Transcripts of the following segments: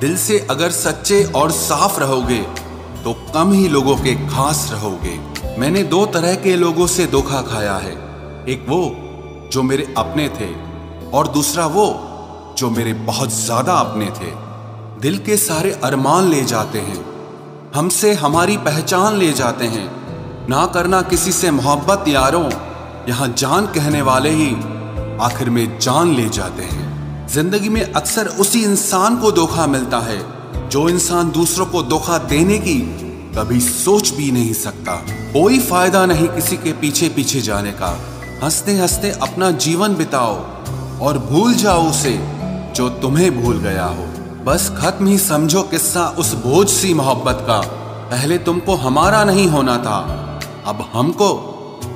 दिल से अगर सच्चे और साफ रहोगे तो कम ही लोगों के खास रहोगे। मैंने दो तरह के लोगों से धोखा खाया है, एक वो जो मेरे अपने थे और दूसरा वो जो मेरे बहुत ज्यादा अपने थे। दिल के सारे अरमान ले जाते हैं, हमसे हमारी पहचान ले जाते हैं। ना करना किसी से मोहब्बत यारों, यहाँ जान कहने वाले ही आखिर में जान ले जाते हैं। जिंदगी में अक्सर उसी इंसान को धोखा मिलता है जो इंसान दूसरों को धोखा देने की कभी सोच भी नहीं सकता। कोई फायदा नहीं किसी के पीछे पीछे जाने का। हंसते हंसते अपना जीवन बिताओ और भूल जाओ उसे जो तुम्हें भूल गया हो। बस खत्म ही समझो किस्सा उस बोझ सी मोहब्बत का। पहले तुमको हमारा नहीं होना था, अब हमको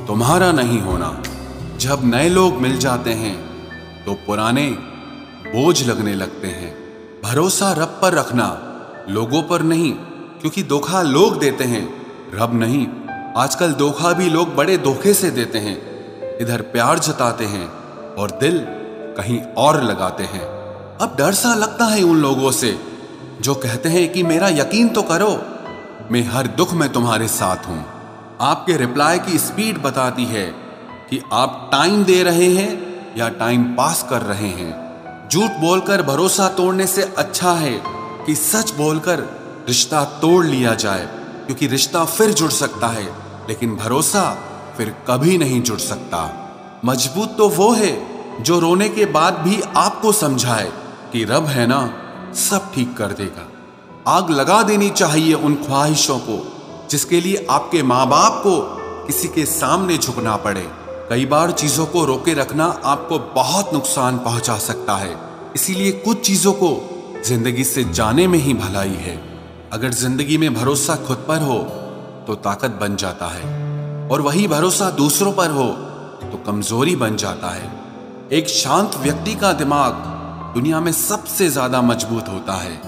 तुम्हारा नहीं होना। जब नए लोग मिल जाते हैं तो पुराने बोझ लगने लगते हैं। भरोसा रब पर रखना, लोगों पर नहीं, क्योंकि धोखा लोग देते हैं, रब नहीं। आजकल धोखा भी लोग बड़े धोखे से देते हैं। इधर प्यार जताते हैं और दिल कहीं और लगाते हैं। अब डर सा लगता है उन लोगों से जो कहते हैं कि मेरा यकीन तो करो, मैं हर दुख में तुम्हारे साथ हूं। आपके रिप्लाई की स्पीड बताती है कि आप टाइम दे रहे हैं या टाइम पास कर रहे हैं। झूठ बोलकर भरोसा तोड़ने से अच्छा है कि सच बोलकर रिश्ता तोड़ लिया जाए, क्योंकि रिश्ता फिर जुड़ सकता है लेकिन भरोसा फिर कभी नहीं जुड़ सकता। मजबूत तो वो है जो रोने के बाद भी आपको समझाए कि रब है ना, सब ठीक कर देगा। आग लगा देनी चाहिए उन ख्वाहिशों को जिसके लिए आपके माँ बाप को किसी के सामने झुकना पड़े। कई बार चीजों को रोके रखना आपको बहुत नुकसान पहुंचा सकता है, इसीलिए कुछ चीजों को जिंदगी से जाने में ही भलाई है। अगर जिंदगी में भरोसा खुद पर हो तो ताकत बन जाता है, और वही भरोसा दूसरों पर हो तो कमजोरी बन जाता है। एक शांत व्यक्ति का दिमाग दुनिया में सबसे ज्यादा मजबूत होता है।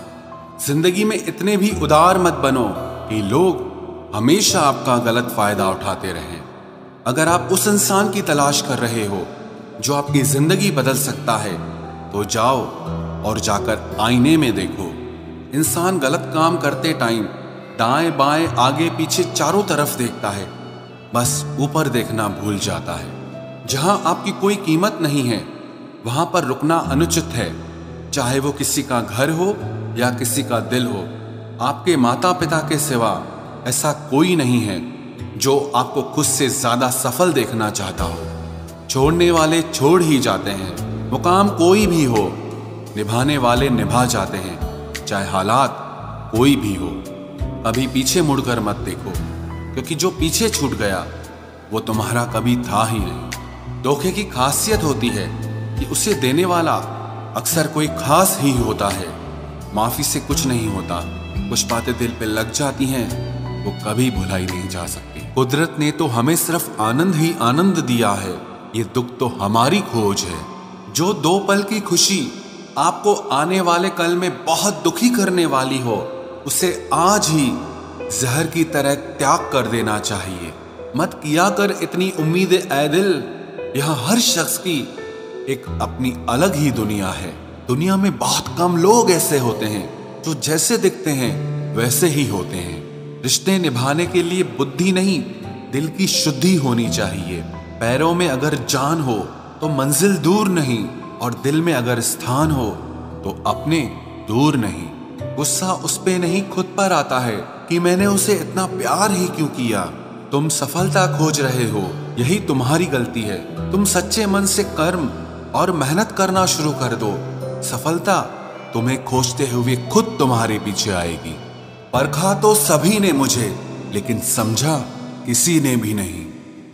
जिंदगी में इतने भी उदार मत बनो कि लोग हमेशा आपका गलत फायदा उठाते रहें। अगर आप उस इंसान की तलाश कर रहे हो जो आपकी जिंदगी बदल सकता है तो जाओ और जाकर आईने में देखो। इंसान गलत काम करते टाइम दाएं बाएं आगे पीछे चारों तरफ देखता है, बस ऊपर देखना भूल जाता है। जहां आपकी कोई कीमत नहीं है वहां पर रुकना अनुचित है, चाहे वो किसी का घर हो या किसी का दिल हो। आपके माता पिता के सिवा ऐसा कोई नहीं है जो आपको खुद से ज्यादा सफल देखना चाहता हो। छोड़ने वाले छोड़ ही जाते हैं, मुकाम कोई भी हो, निभाने वाले निभा जाते हैं, चाहे हालात कोई भी हो। कभी पीछे मुड़कर मत देखो, क्योंकि जो पीछे छूट गया वो तुम्हारा कभी था ही नहीं। धोखे की खासियत होती है कि उसे देने वाला अक्सर कोई खास ही होता है। माफी से कुछ नहीं होता, कुछ बातें दिल पे लग जाती हैं, वो कभी भुलाई नहीं जा सकती। कुदरत ने तो हमें सिर्फ आनंद ही आनंद दिया है, ये दुख तो हमारी खोज है। जो दो पल की खुशी आपको आने वाले कल में बहुत दुखी करने वाली हो, उसे आज ही जहर की तरह त्याग कर देना चाहिए। मत किया कर इतनी उम्मीदें ऐ दिल, यहाँ हर शख्स की एक अपनी अलग ही दुनिया है। दुनिया में बहुत कम लोग ऐसे होते हैं जो जैसे दिखते हैं वैसे ही होते हैं। रिश्ते निभाने के लिए बुद्धि नहीं, दिल की शुद्धि होनी चाहिए। पैरों में अगर जान हो तो मंजिल दूर नहीं, और दिल में अगर स्थान हो तो अपने दूर नहीं। गुस्सा उस पे नहीं खुद पर आता है कि मैंने उसे इतना प्यार ही क्यों किया। तुम सफलता खोज रहे हो, यही तुम्हारी गलती है। तुम सच्चे मन से कर्म और मेहनत करना शुरू कर दो, सफलता तुम्हें खोजते हुए खुद तुम्हारे पीछे आएगी। परखा तो सभी ने मुझे, लेकिन समझा किसी ने भी नहीं।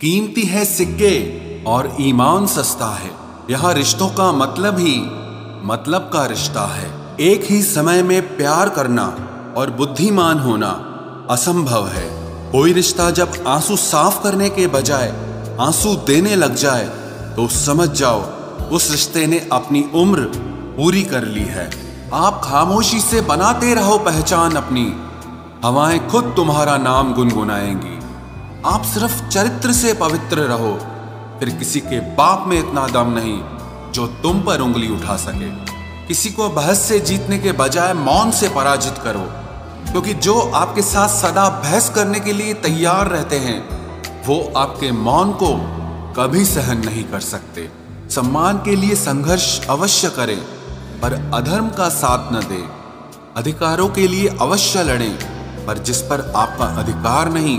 कीमती है सिक्के और ईमान सस्ता है, यहाँ रिश्तों का मतलब ही मतलब का रिश्ता है। एक ही समय में प्यार करना और बुद्धिमान होना असंभव है। कोई रिश्ता जब आंसू साफ करने के बजाय आंसू देने लग जाए तो समझ जाओ उस रिश्ते ने अपनी उम्र पूरी कर ली है। आप खामोशी से बनाते रहो पहचान अपनी, हवाएं खुद तुम्हारा नाम गुनगुनाएंगी। आप सिर्फ चरित्र से पवित्र रहो, फिर किसी के बाप में इतना दम नहीं जो तुम पर उंगली उठा सके। किसी को बहस से जीतने के बजाय मौन से पराजित करो, क्योंकि जो आपके साथ सदा बहस करने के लिए तैयार रहते हैं वो आपके मौन को कभी सहन नहीं कर सकते। सम्मान के लिए संघर्ष अवश्य करें, पर अधर्म का साथ न दें। अधिकारों के लिए अवश्य लड़ें, पर जिस पर आपका अधिकार नहीं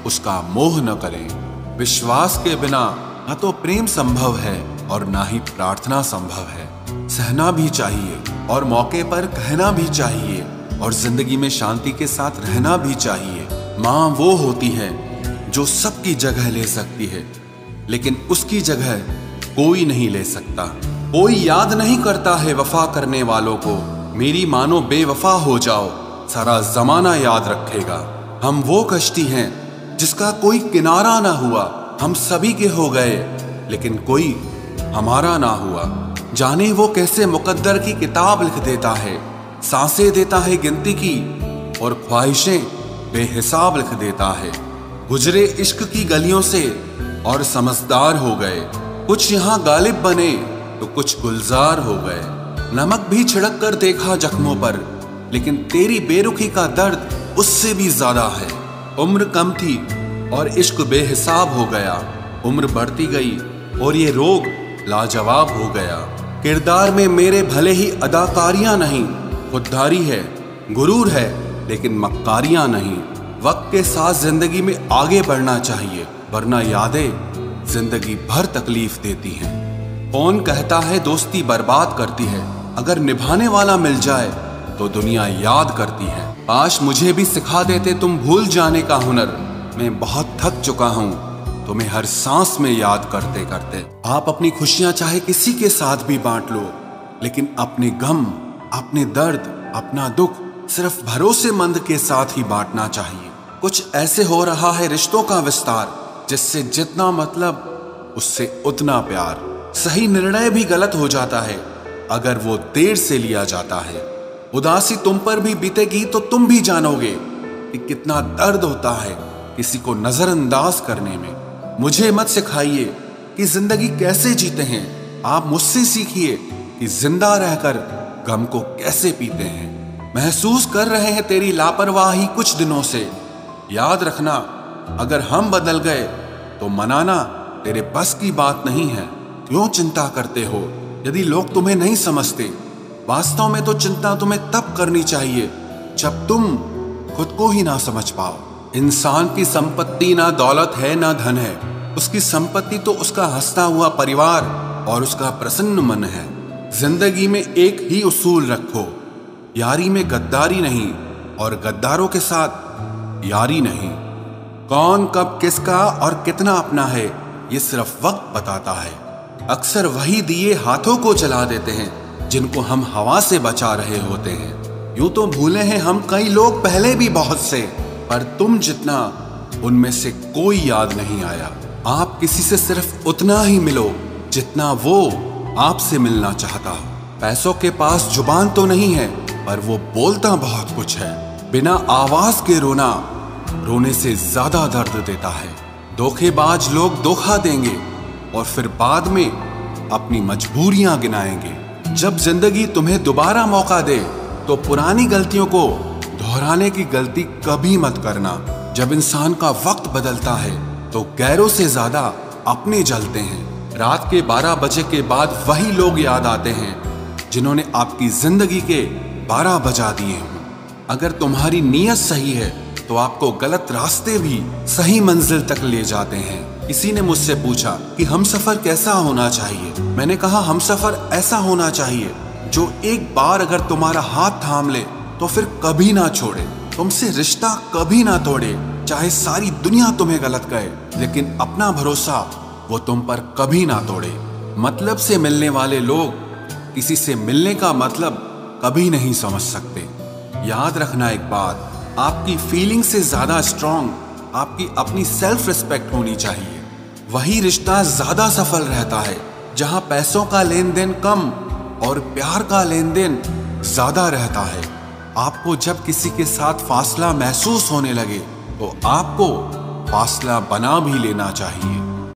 उसका मोह न करें। विश्वास के बिना न तो प्रेम संभव है और ना ही प्रार्थना संभव है। सहना भी चाहिए और मौके पर कहना भी चाहिए, और जिंदगी में शांति के साथ रहना भी चाहिए। माँ वो होती है जो सबकी जगह ले सकती है, लेकिन उसकी जगह कोई नहीं ले सकता। कोई याद नहीं करता है वफा करने वालों को। मेरी मानो बेवफा हो जाओ, सारा जमाना याद रखेगा। हम वो कश्ती हैं जिसका कोई किनारा ना हुआ। हम सभी के हो गए लेकिन कोई हमारा ना हुआ। जाने वो कैसे मुकद्दर की किताब लिख देता है। सांसें देता है गिनती की और ख्वाहिशें बेहिसाब लिख देता है। गुजरे इश्क की गलियों से और समझदार हो गए। कुछ यहाँ गालिब बने तो कुछ गुलजार हो गए। नमक भी छिड़क कर देखा जख्मों पर, लेकिन तेरी बेरुखी का दर्द उससे भी ज्यादा है। उम्र कम थी और इश्क बेहिसाब हो गया। उम्र बढ़ती गई और ये रोग लाजवाब हो गया। किरदार में मेरे भले ही अदाकारियां नहीं, खुददारी है, गुरूर है, लेकिन मक्कारियां नहीं। वक्त के साथ जिंदगी में आगे बढ़ना चाहिए, वरना यादें जिंदगी भर तकलीफ देती हैं। कौन कहता है दोस्ती बर्बाद करती है, अगर निभाने वाला मिल जाए तो दुनिया याद करती है। काश मुझे भी सिखा देते तुम भूल जाने का हुनर। मैं बहुत थक चुका हूँ तुम्हें हर सांस में याद करते करते। आप अपनी खुशियां चाहे किसी के साथ भी बांट लो, लेकिन अपने गम, अपने दर्द, अपना दुख सिर्फ भरोसेमंद के साथ ही बांटना चाहिए। कुछ ऐसे हो रहा है रिश्तों का विस्तार, जिससे जितना मतलब उससे उतना प्यार। सही निर्णय भी गलत हो जाता है अगर वो देर से लिया जाता है। उदासी तुम पर भी बीतेगी तो तुम भी जानोगे कि कितना दर्द होता है किसी को नजरअंदाज करने में। मुझे मत सिखाइए कि जिंदगी कैसे जीते हैं, आप मुझसे सीखिए कि जिंदा रहकर गम को कैसे पीते हैं। महसूस कर रहे हैं तेरी लापरवाही कुछ दिनों से। याद रखना, अगर हम बदल गए तो मनाना तेरे बस की बात नहीं है। क्यों चिंता करते हो यदि लोग तुम्हें नहीं समझते? वास्तव में तो चिंता तुम्हें तब करनी चाहिए जब तुम खुद को ही ना समझ पाओ। इंसान की संपत्ति ना दौलत है ना धन है, उसकी संपत्ति तो उसका हंसता हुआ परिवार और उसका प्रसन्न मन है। जिंदगी में एक ही उसूल रखो, यारी में गद्दारी नहीं और गद्दारों के साथ यारी नहीं। कौन कब किसका और कितना अपना है ये सिर्फ वक्त बताता है। अक्सर वही दिए हाथों को जला देते हैं जिनको हम हवा से बचा रहे होते हैं। यूं तो भूले हैं हम कई लोग पहले भी बहुत से, पर तुम जितना उनमें से कोई याद नहीं आया। आप किसी से सिर्फ उतना ही मिलो जितना वो आपसे मिलना चाहता हो। पैसों के पास जुबान तो नहीं है, पर वो बोलता बहुत कुछ है। बिना आवाज के रोना रोने से ज्यादा दर्द देता है। धोखेबाज लोग धोखा देंगे और फिर बाद में अपनी मजबूरियां गिनाएंगे। जब जिंदगी तुम्हें दोबारा मौका दे तो पुरानी गलतियों को दोहराने की गलती कभी मत करना। जब इंसान का वक्त बदलता है तो गैरों से ज्यादा अपने जलते हैं। रात के 12 बजे के बाद वही लोग याद आते हैं जिन्होंने आपकी जिंदगी के 12 बजा दिए हों। अगर तुम्हारी नीयत सही है तो आपको गलत रास्ते भी सही मंजिल तक ले जाते हैं। किसी ने मुझसे पूछा कि हमसफर कैसा होना चाहिए। मैंने कहा हमसफर ऐसा होना चाहिए जो एक बार अगर तुम्हारा हाथ थाम ले तो फिर कभी ना छोड़े, तुमसे रिश्ता कभी ना तोड़े। चाहे सारी दुनिया तुम्हें गलत कहे, लेकिन अपना भरोसा वो तुम पर कभी ना तोड़े। मतलब से मिलने वाले लोग किसी से मिलने का मतलब कभी नहीं समझ सकते। याद रखना एक बात, आपकी फीलिंग से ज्यादा स्ट्रांग आपकी अपनी सेल्फ रिस्पेक्ट होनी चाहिए। वही रिश्ता ज्यादा सफल रहता है जहां पैसों का लेन देन कम और प्यार का लेन देन ज्यादा रहता है। आपको जब किसी के साथ फासला महसूस होने लगे तो आपको फासला बना भी लेना चाहिए।